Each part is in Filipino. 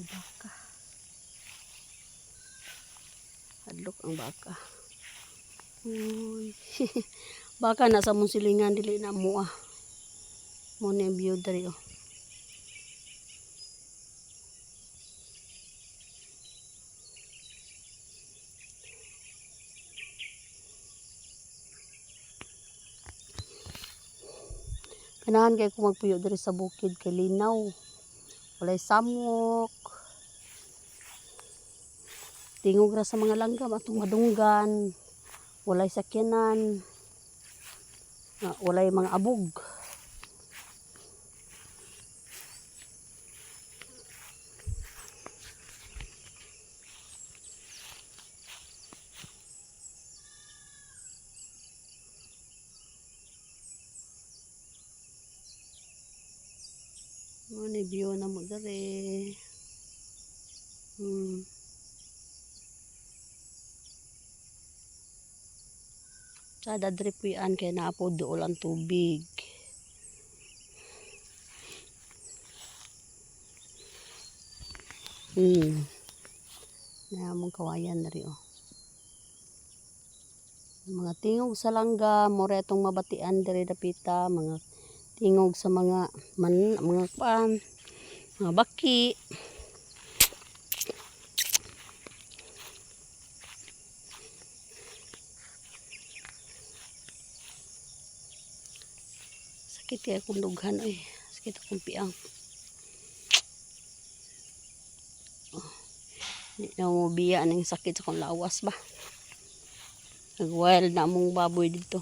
May baka. Hadlok ang baka. Uy. Baka nasa mong silingan dili na mo ah. Mo na view dari oh. Ganahan kay ko magpuyo diri sa bukid kay linaw. Walay samok. Tingog ra sa mga langgam atong madunggan. Walay sakyanan. Walay mga abog. Ano view na mo dere. Sada diri puyan kay naapo duol ang tubig. Na mong kawayan diri oh. Mga tingog sa langgam, mo retong mabatian diri dapita, mga tingog sa mga mga baki. Sakit kaya akong dughan oy. Sakit akong piang. Hindi na mo biya ng sakit sa akong lawas ba. Nag-wild na among baboy dito.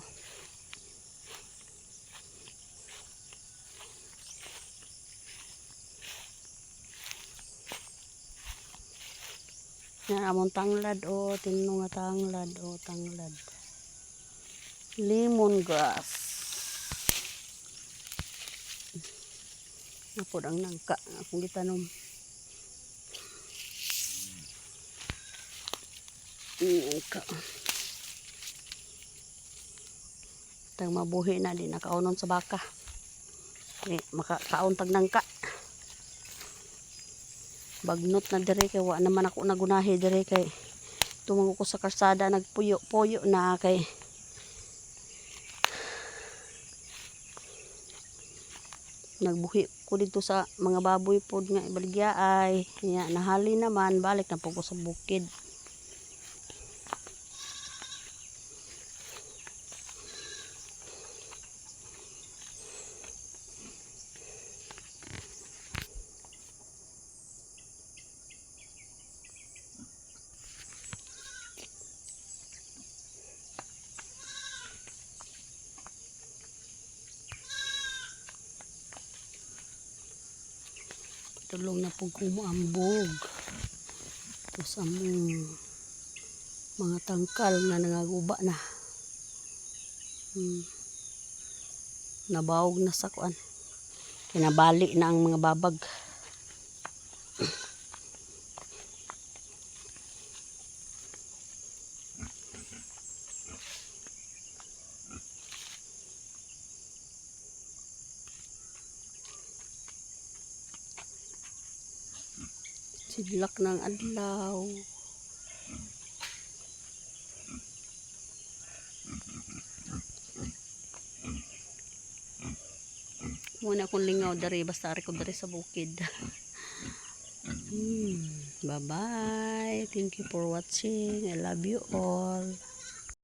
Yan among tanglad o tinong nga tanglad o tanglad. Lemongrass. Napod ang nangka akong gitanom. Nangka. Tang mabuhi na din nakaunon sa baka. Makakaon tag nangka. Bagnot na dire kay wa naman ako nagunahi dire kay tumango ko sa karsada nagpuyo-puyo na kay nagbuhi ko dito sa mga baboy pod nga ibaligya ay nahali naman balik na po ko sa bukid. Tulong na po kumuambog. Tapos ang mga tangkal na nangaguba na. Nabawog na sa kuan. Kinabali na ang mga babag. Sidlak ng adlaw. Muna akong lingaw dari basta ari ko dari sa bukid. Bye bye. Thank you for watching. I love you all.